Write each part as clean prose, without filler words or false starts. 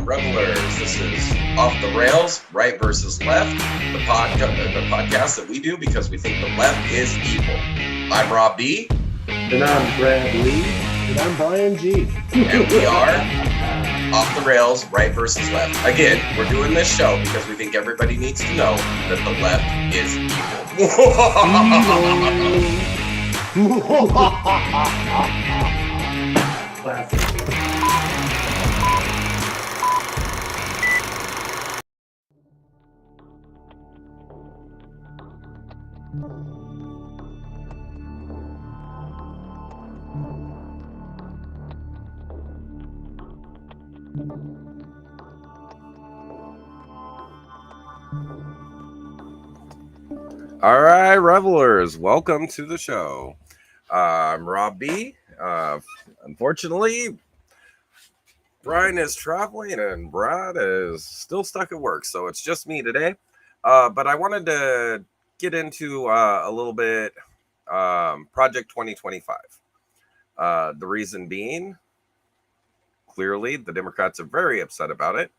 Revelers, this is Off the Rails, Right versus Left, the podcast that we do because we think the left is evil. I'm Rob B. And I'm Brad Lee. And I'm Brian G. And we are Off the Rails, Right versus Left. Again, we're doing this show because we think everybody needs to know that the left is evil. Classic. All right, Revelers, welcome to the show. I'm Rob B. Unfortunately, Brian is traveling and Brad is still stuck at work, so it's just me today. But I wanted to get into a little bit Project 2025. The reason being, clearly, the Democrats are very upset about it.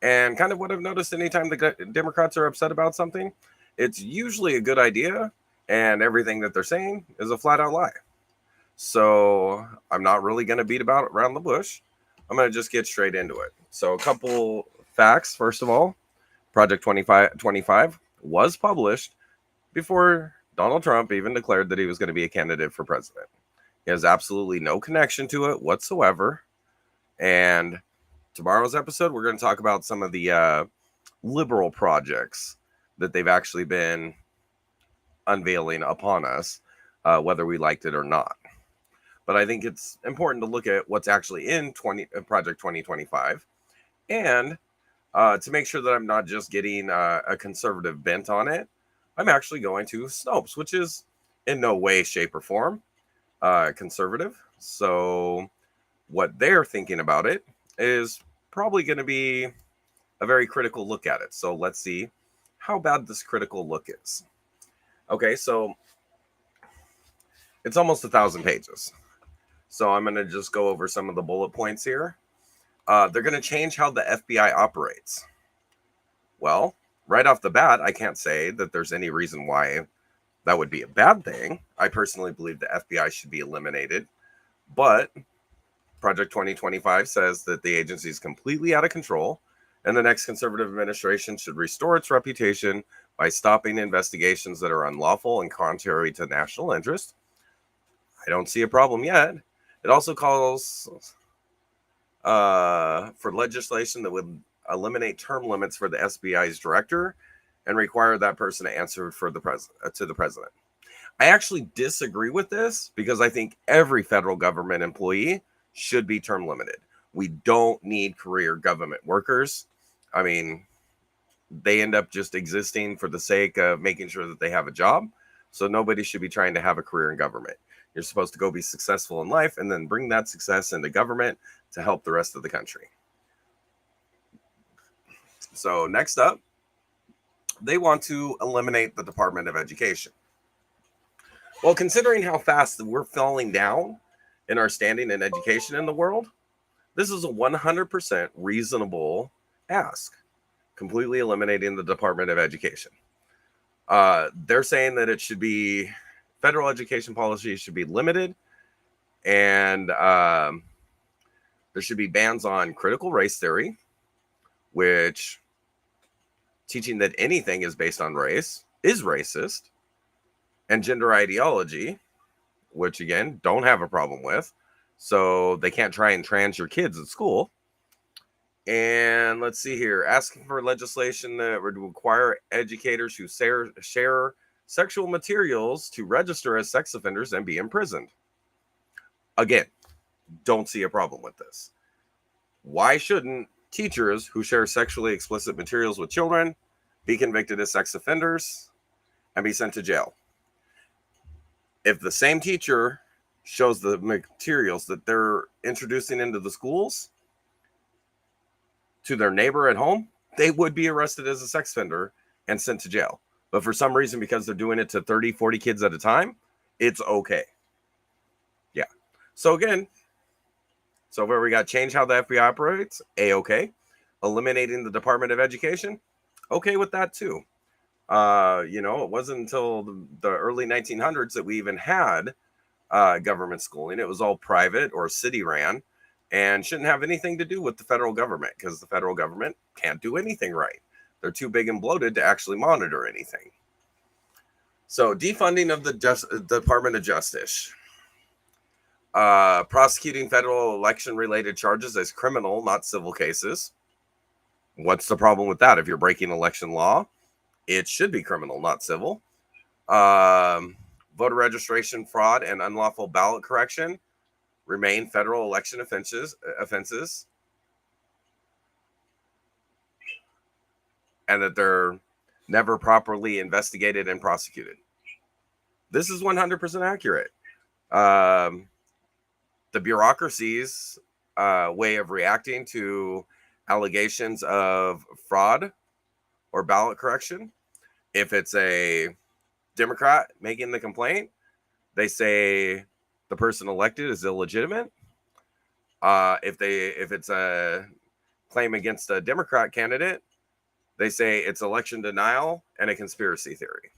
And kind of what I've noticed anytime the Democrats are upset about something, it's usually a good idea, and everything that they're saying is a flat-out lie. So I'm not really going to beat about around the bush. I'm going to just get straight into it. So a couple facts. First of all, Project 2025 was published before Donald Trump even declared that he was going to be a candidate for president. He has absolutely no connection to it whatsoever. And tomorrow's episode, we're going to talk about some of the liberal projects that they've actually been unveiling upon us, whether we liked it or not. But I think it's important to look at what's actually in Project 2025 and to make sure that I'm not just getting a conservative bent on it. I'm actually going to Snopes, which is in no way, shape, or form conservative. So what they're thinking about it is probably going to be a very critical look at it. So let's see how bad this critical look is. Okay, so it's almost 1,000 pages. So I'm going to just go over some of the bullet points here. They're going to change how the FBI operates. Well, right off the bat, I can't say that there's any reason why that would be a bad thing. I personally believe the FBI should be eliminated. But Project 2025 says that the agency is completely out of control, and the next conservative administration should restore its reputation by stopping investigations that are unlawful and contrary to national interest. I don't see a problem yet. It also calls for legislation that would eliminate term limits for the SBI's director and require that person to answer for the to the president. I actually disagree with this because I think every federal government employee should be term limited. We don't need career government workers. I mean, they end up just existing for the sake of making sure that they have a job. So nobody should be trying to have a career in government. You're supposed to go be successful in life and then bring that success into government to help the rest of the country. So next up, they want to eliminate the Department of Education. Well, considering how fast we're falling down in our standing in education in the world, this is a 100% reasonable ask, completely eliminating the Department of Education. They're saying that it should be, federal education policy should be limited, and there should be bans on critical race theory, which teaching that anything is based on race is racist, and gender ideology, which again, don't have a problem with. So they can't try and trans your kids at school. And let's see here, asking for legislation that would require educators who share sexual materials to register as sex offenders and be imprisoned. Again, don't see a problem with this. Why shouldn't teachers who share sexually explicit materials with children be convicted as sex offenders and be sent to jail? If the same teacher shows the materials that they're introducing into the schools to their neighbor at home, they would be arrested as a sex offender and sent to jail. But for some reason, because they're doing it to 30, 40 kids at a time, it's okay. Yeah. So again, so where we got change how the FBI operates, A-okay. Eliminating the Department of Education, okay with that too. It wasn't until the early 1900s that we even had government schooling. It was all private or city ran and shouldn't have anything to do with the federal government because the federal government can't do anything right. They're too big and bloated to actually monitor anything. So defunding of the Department of Justice. Prosecuting federal election related charges as criminal, not civil cases. What's the problem with that? If you're breaking election law, it should be criminal, not civil. Voter registration fraud and unlawful ballot correction remain federal election offenses, and that they're never properly investigated and prosecuted. This is 100% accurate. The bureaucracy's way of reacting to allegations of fraud or ballot correction, if it's a Democrat making the complaint, they say the person elected is illegitimate. If it's a claim against a Democrat candidate, they say it's election denial and a conspiracy theory.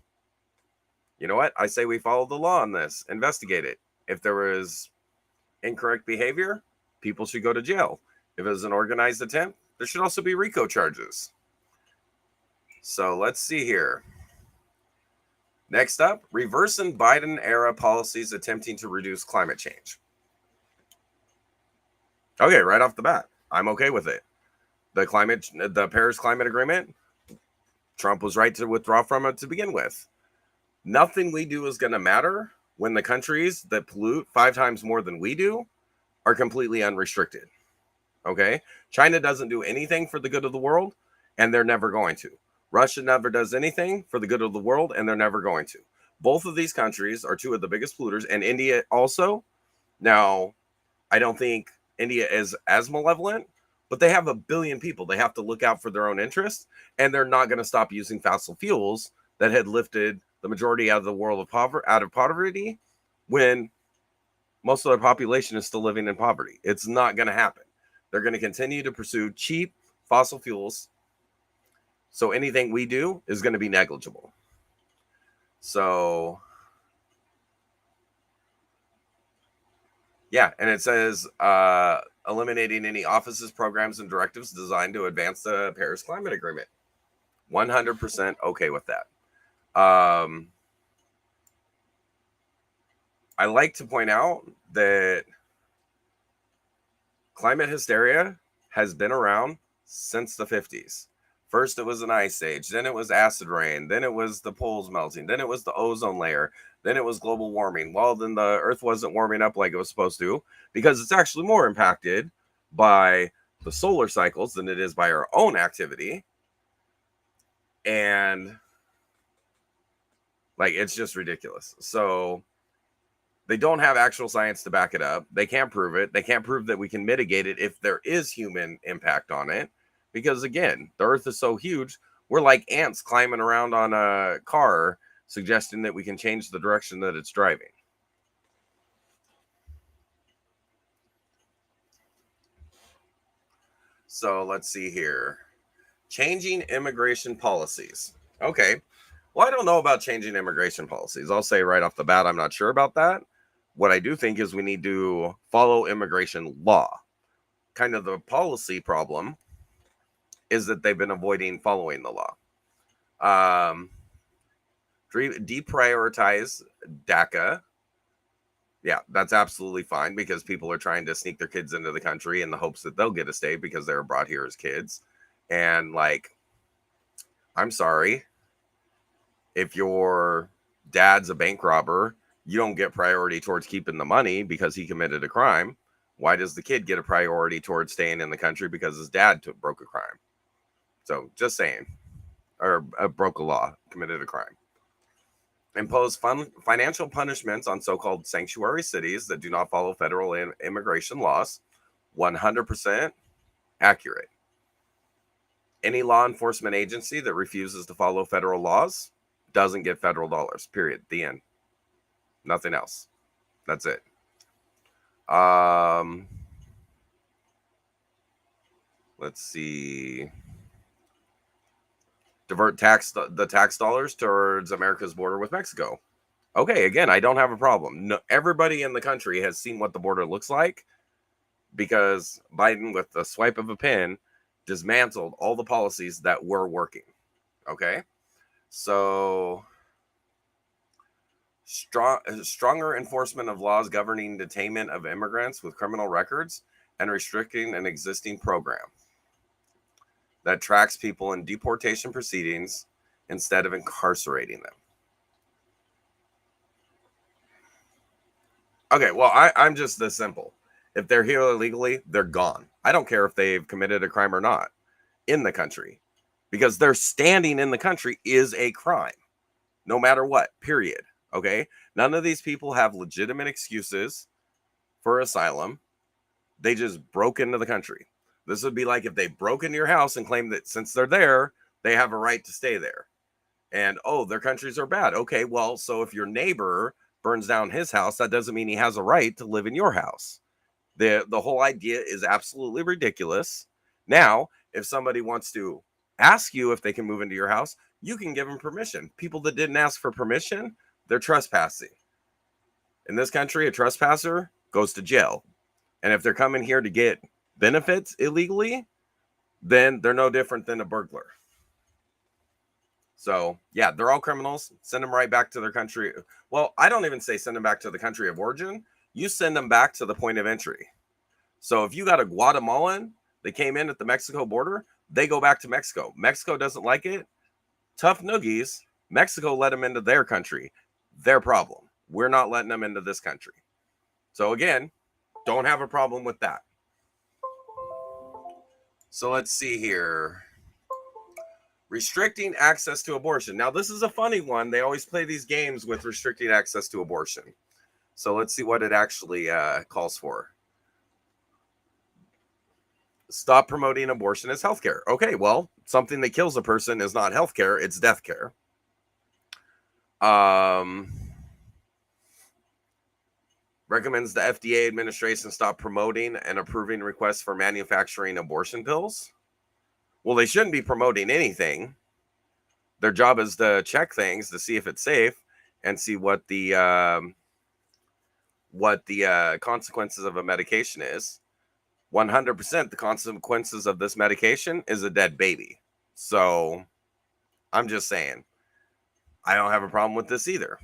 You know what? I say we follow the law on this. Investigate it. If there was incorrect behavior, people should go to jail. If it was an organized attempt, there should also be RICO charges. So let's see here. Next up, reversing Biden-era policies attempting to reduce climate change. Okay, right off the bat, I'm okay with it. The Paris Climate Agreement, Trump was right to withdraw from it to begin with. Nothing we do is going to matter when the countries that pollute 5 times more than we do are completely unrestricted. Okay? China doesn't do anything for the good of the world, and they're never going to. Russia never does anything for the good of the world, and they're never going to. Both of these countries are 2 of the biggest polluters, and India also. Now, I don't think India is as malevolent, but they have 1 billion people. They have to look out for their own interests, and they're not going to stop using fossil fuels that had lifted the majority out of the world out of poverty when most of their population is still living in poverty. It's not going to happen. They're going to continue to pursue cheap fossil fuels. So anything we do is going to be negligible. So, yeah, and it says eliminating any offices, programs, and directives designed to advance the Paris Climate Agreement. 100% okay with that. I like to point out that climate hysteria has been around since the 50s. First, it was an ice age. Then it was acid rain. Then it was the poles melting. Then it was the ozone layer. Then it was global warming. Well, then the Earth wasn't warming up like it was supposed to, because it's actually more impacted by the solar cycles than it is by our own activity. And like, it's just ridiculous. So they don't have actual science to back it up. They can't prove it. They can't prove that we can mitigate it if there is human impact on it. Because again, the Earth is so huge, we're like ants climbing around on a car, suggesting that we can change the direction that it's driving. So let's see here. Changing immigration policies. Okay. Well, I don't know about changing immigration policies. I'll say right off the bat, I'm not sure about that. What I do think is we need to follow immigration law. Kind of the policy problem is that they've been avoiding following the law. Deprioritize DACA. Yeah, that's absolutely fine, because people are trying to sneak their kids into the country in the hopes that they'll get a stay because they were brought here as kids. And like, I'm sorry, if your dad's a bank robber, you don't get priority towards keeping the money because he committed a crime. Why does the kid get a priority towards staying in the country because his dad broke a crime? So just saying, or broke a law, committed a crime. Impose financial punishments on so-called sanctuary cities that do not follow federal immigration laws. 100% accurate. Any law enforcement agency that refuses to follow federal laws doesn't get federal dollars, period. The end. Nothing else. That's it. Let's see. Divert the tax dollars towards America's border with Mexico. Okay, again, I don't have a problem. No, everybody in the country has seen what the border looks like, because Biden, with the swipe of a pen, dismantled all the policies that were working. Okay, so stronger enforcement of laws governing detainment of immigrants with criminal records and restricting an existing program that tracks people in deportation proceedings instead of incarcerating them. Okay, well, I'm just this simple. If they're here illegally, they're gone. I don't care if they've committed a crime or not in the country, because their standing in the country is a crime, no matter what, period. Okay? None of these people have legitimate excuses for asylum. They just broke into the country. This would be like if they broke into your house and claimed that since they're there, they have a right to stay there. And, oh, their countries are bad. Okay, well, so if your neighbor burns down his house, that doesn't mean he has a right to live in your house. The whole idea is absolutely ridiculous. Now, if somebody wants to ask you if they can move into your house, you can give them permission. People that didn't ask for permission, they're trespassing. In this country, a trespasser goes to jail. And if they're coming here to get benefits illegally, then they're no different than a burglar. So, yeah, they're all criminals. Send them right back to their country. Well, I don't even say send them back to the country of origin. You send them back to the point of entry. So if you got a Guatemalan that came in at the Mexico border, they go back to Mexico. Mexico doesn't like it. Tough noogies. Mexico let them into their country. Their problem. We're not letting them into this country. So again, don't have a problem with that. So let's see here. Restricting access to abortion. Now, this is a funny one. They always play these games with restricting access to abortion. So let's see what it actually calls for. Stop promoting abortion as healthcare. Okay, well, something that kills a person is not healthcare, it's death care. Recommends the FDA administration stop promoting and approving requests for manufacturing abortion pills. Well, they shouldn't be promoting anything. Their job is to check things to see if it's safe and see what the consequences of a medication is. 100% the consequences of this medication is a dead baby. So I'm just saying, I don't have a problem with this either.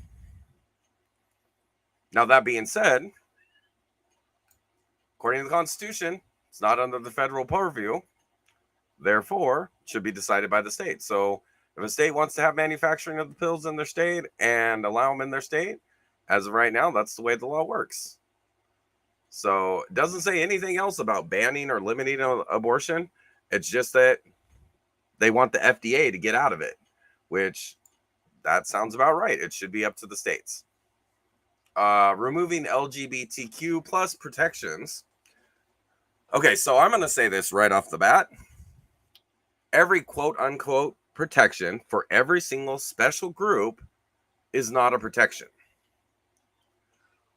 Now, that being said, according to the Constitution, It's not under the federal purview. Therefore, it should be decided by the state. So if a state wants to have manufacturing of the pills in their state and allow them in their state, as of right now, that's the way the law works. So it doesn't say anything else about banning or limiting abortion. It's just that they want the FDA to get out of it, which that sounds about right. It should be up to the states. Removing LGBTQ plus protections. Okay, so I'm going to say this right off the bat. Every quote unquote protection for every single special group is not a protection.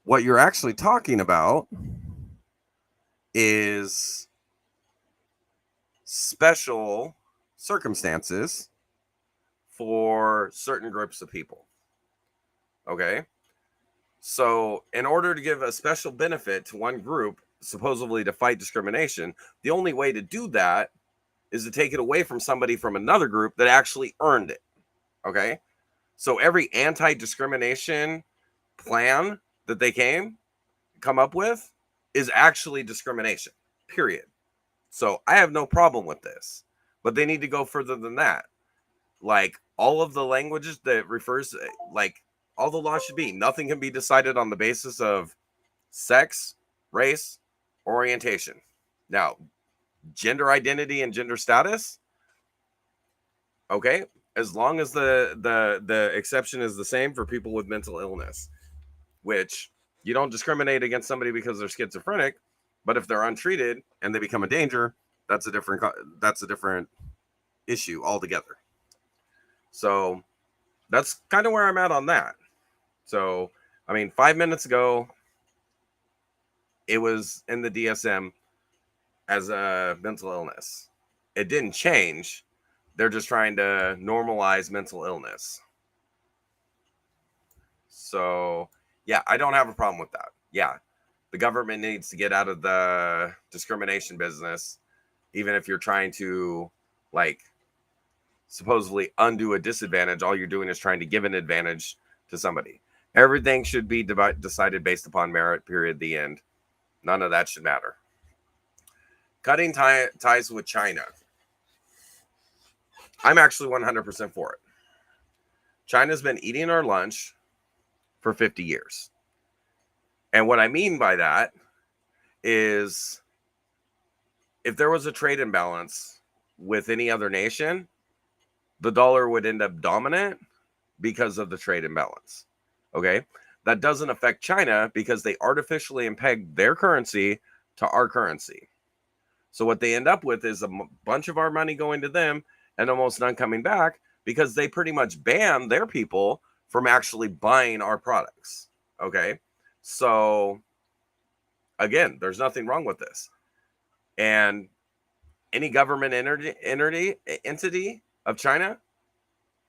What you're actually talking about is special circumstances for certain groups of people. Okay? So, in order to give a special benefit to one group, supposedly to fight discrimination, the only way to do that is to take it away from somebody from another group that actually earned it. Okay? So, every anti-discrimination plan that they come up with is actually discrimination, period. So I have no problem with this, but they need to go further than that. Like all of the languages that refers, like all the laws should be, nothing can be decided on the basis of sex, race, orientation. Now, gender identity and gender status, okay, as long as the exception is the same for people with mental illness, which you don't discriminate against somebody because they're schizophrenic, but if they're untreated and they become a danger, that's a different issue altogether. So that's kind of where I'm at on that. So, I mean, 5 minutes ago, it was in the DSM as a mental illness. It didn't change. They're just trying to normalize mental illness. So, yeah, I don't have a problem with that. Yeah, the government needs to get out of the discrimination business, even if you're trying to, like, supposedly undo a disadvantage. All you're doing is trying to give an advantage to somebody. Everything should be decided based upon merit, period, the end. None of that should matter. Cutting ties with China. I'm actually 100% for it. China's been eating our lunch for 50 years. And what I mean by that is if there was a trade imbalance with any other nation, the dollar would end up dominant because of the trade imbalance. Okay? That doesn't affect China because they artificially peg their currency to our currency. So what they end up with is a bunch of our money going to them and almost none coming back because they pretty much ban their people from actually buying our products. Okay? So again, there's nothing wrong with this. And any government entity of China,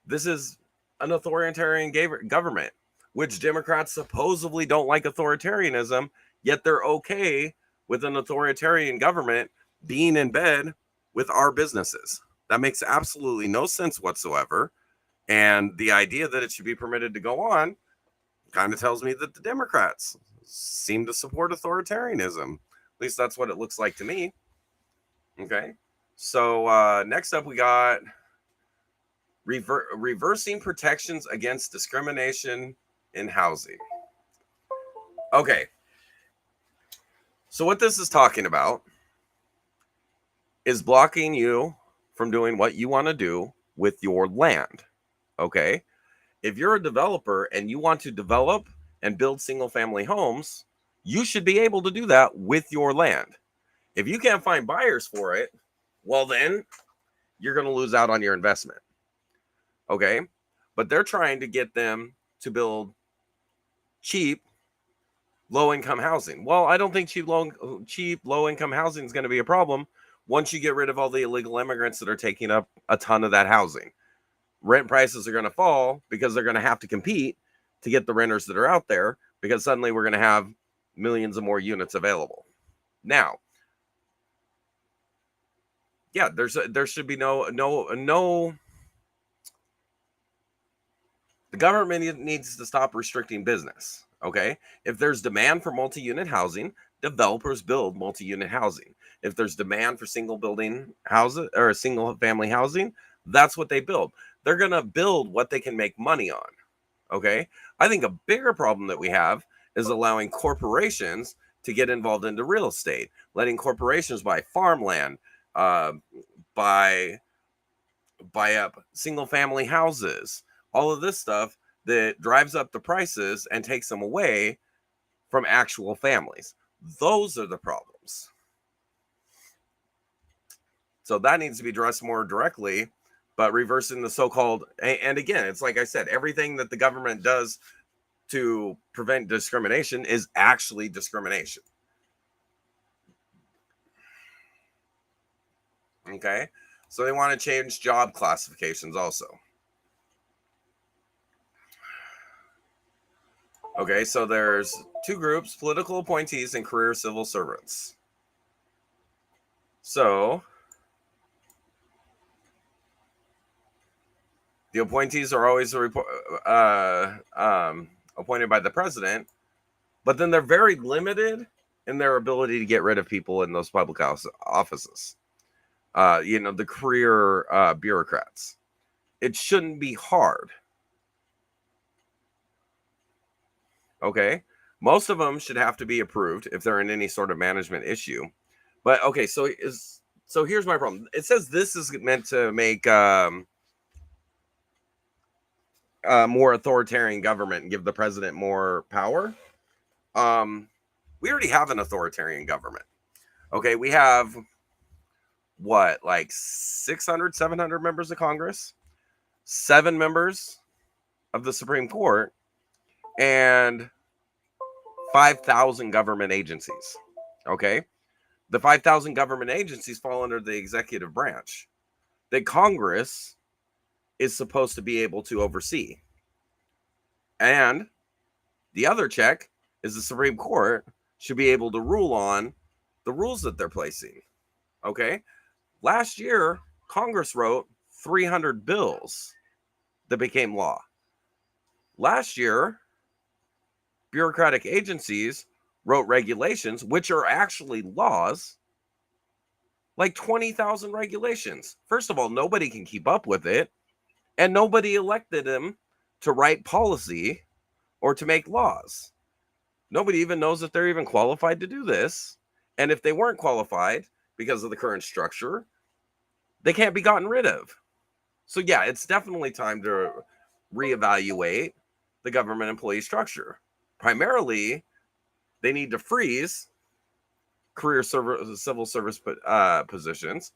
this is an authoritarian government, which Democrats supposedly don't like authoritarianism, yet they're okay with an authoritarian government being in bed with our businesses. That makes absolutely no sense whatsoever. And the idea that it should be permitted to go on kind of tells me that the Democrats seem to support authoritarianism. At least that's what it looks like to me. Okay. So next up, we got reversing protections against discrimination in housing. Okay. So what this is talking about is blocking you from doing what you want to do with your land. Okay. If you're a developer and you want to develop and build single family homes, you should be able to do that with your land. If you can't find buyers for it, well, then you're going to lose out on your investment. Okay. But they're trying to get them to build cheap, low-income housing. Well, I don't think cheap, low-income housing is going to be a problem once you get rid of all the illegal immigrants that are taking up a ton of that housing. Rent prices are going to fall because they're going to have to compete to get the renters that are out there because suddenly we're going to have millions of more units available. Now, yeah, there should be no. The government needs to stop restricting business. Okay, if there's demand for multi-unit housing, developers build multi-unit housing. if there's demand for single building houses or single family housing, that's what they build. They're going to build what they can make money on. Okay. I think a bigger problem that we have is allowing corporations to get involved into real estate, letting corporations buy farmland, buy up single family houses, all of this stuff that drives up the prices and takes them away from actual families. Those are the problems. So that needs to be addressed more directly, but reversing the so-called, and again, it's like I said, everything that the government does to prevent discrimination is actually discrimination. Okay, so they want to change job classifications also. Okay, so there's two groups: political appointees and career civil servants. So the appointees are always appointed by the president, but then they're very limited in their ability to get rid of people in those public offices. The career bureaucrats. It shouldn't be hard. Okay, most of them should have to be approved if they're in any sort of management issue. But okay, so here's my problem. It says this is meant to make more authoritarian government and give the president more power. We already have an authoritarian government. Okay, we have what, like 600, 700 members of Congress, 7 members of the Supreme Court, and 5,000 government agencies. Okay, the 5,000 government agencies fall under the executive branch that Congress is supposed to be able to oversee. And the other check is the Supreme Court should be able to rule on the rules that they're placing. Okay, last year, Congress wrote 300 bills that became law. Last year, bureaucratic agencies wrote regulations, which are actually laws, like 20,000 regulations. First of all, nobody can keep up with it, and nobody elected them to write policy or to make laws. Nobody even knows if they're even qualified to do this. And if they weren't qualified because of the current structure, they can't be gotten rid of. So yeah, it's definitely time to reevaluate the government employee structure. Primarily, they need to freeze career civil service positions.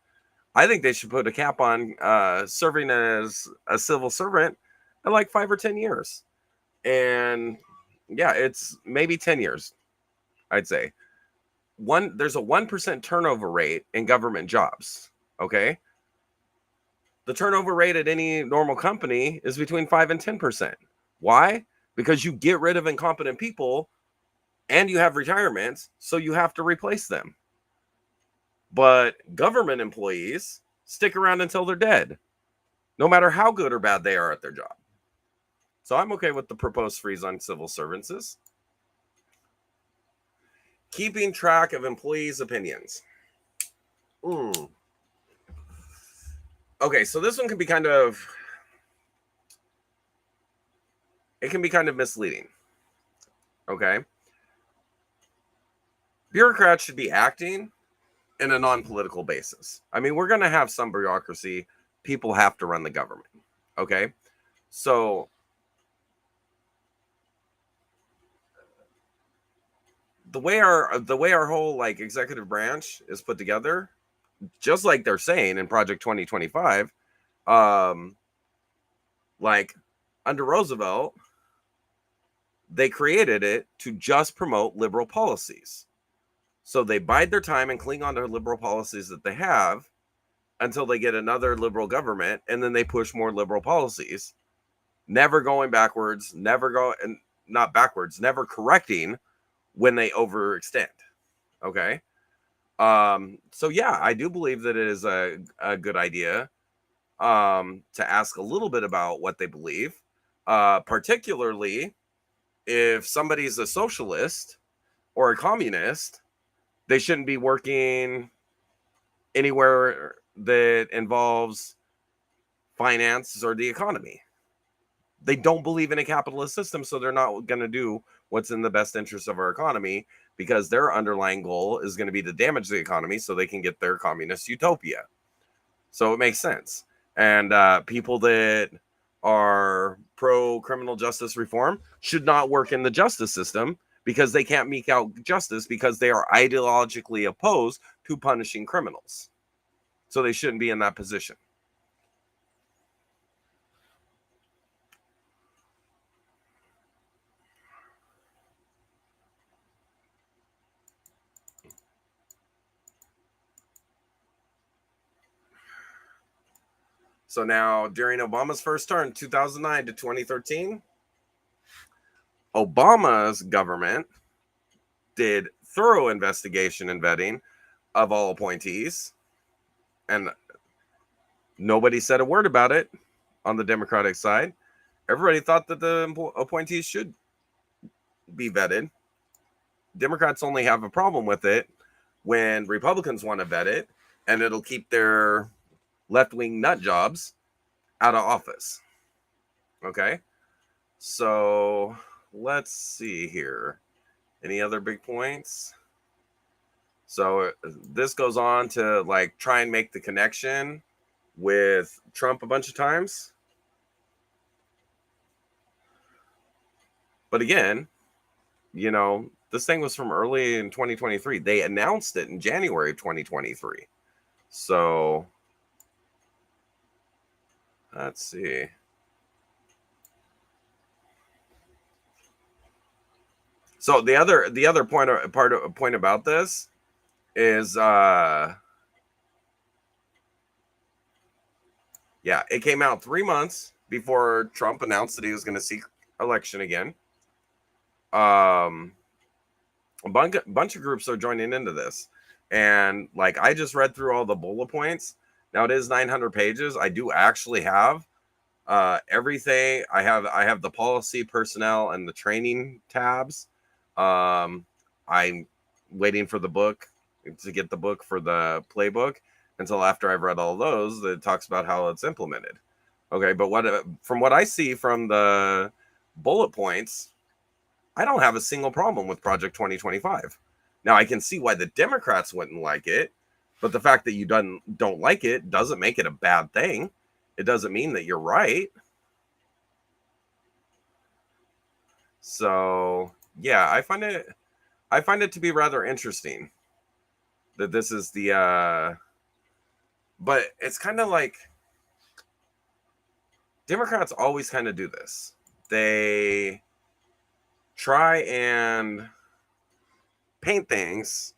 I think they should put a cap on serving as a civil servant at like 5 or 10 years. And yeah, it's maybe 10 years, I'd say. There's a 1% turnover rate in government jobs. Okay. The turnover rate at any normal company is between 5 and 10%. Why? Because you get rid of incompetent people and you have retirements, so you have to replace them. But government employees stick around until they're dead, no matter how good or bad they are at their job. So I'm okay with the proposed freeze on civil servants. Keeping track of employees' opinions. Okay, so this one can be kind of misleading. Okay. Bureaucrats should be acting in a non-political basis. I mean, we're going to have some bureaucracy. People have to run the government. Okay. So the way our whole like executive branch is put together, just like they're saying in Project 2025, like under Roosevelt, they created it to just promote liberal policies. So they bide their time and cling on to liberal policies that they have until they get another liberal government, and then they push more liberal policies, never going backwards, never correcting when they overextend. Okay. So yeah, I do believe that it is a good idea to ask a little bit about what they believe, particularly if somebody's a socialist or a communist. They shouldn't be working anywhere that involves finance or the economy. They don't believe in a capitalist system, so they're not going to do what's in the best interest of our economy, because their underlying goal is going to be to damage the economy so they can get their communist utopia. So it makes sense. And people that are pro criminal justice reform should not work in the justice system, because they can't mete out justice, because they are ideologically opposed to punishing criminals. So they shouldn't be in that position. So now, during Obama's first term, 2009 to 2013, Obama's government did thorough investigation and vetting of all appointees, and nobody said a word about it on the Democratic side. Everybody thought that the appointees should be vetted. Democrats only have a problem with it when Republicans want to vet it, and it'll keep their left-wing nut jobs out of office. Okay, so let's see here. Any other big points? So this goes on to like try and make the connection with Trump a bunch of times. But again, you know, this thing was from early in 2023. They announced it in January of 2023. So let's see. So the other point about this is yeah, it came out 3 months before Trump announced that he was going to seek election again. A bunch of groups are joining into this, and like I just read through all the bullet points. Now it is 900 pages. I do actually have everything. I have the policy, personnel, and the training tabs. I'm waiting for the book, to get the book for the playbook, until after I've read all those that talks about how it's implemented. Okay, but from what I see from the bullet points, I don't have a single problem with Project 2025. Now I can see why the Democrats wouldn't like it, but the fact that you don't like it doesn't make it a bad thing. It doesn't mean that you're right. So yeah, I find it to be rather interesting that this is the but it's kind of like Democrats always kind of do this. They try and paint things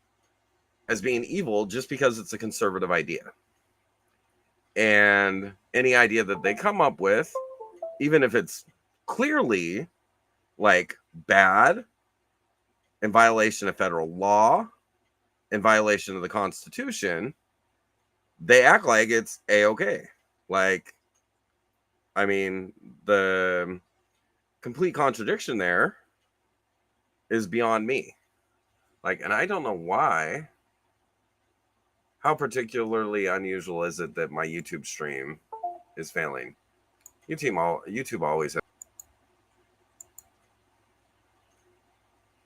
as being evil just because it's a conservative idea. And any idea that they come up with, even if it's clearly like bad, in violation of federal law, in violation of the Constitution, they act like it's a-okay. Like, I mean, the complete contradiction there is beyond me. Like, and I don't know why. How particularly unusual is it that my YouTube stream is failing? YouTube always has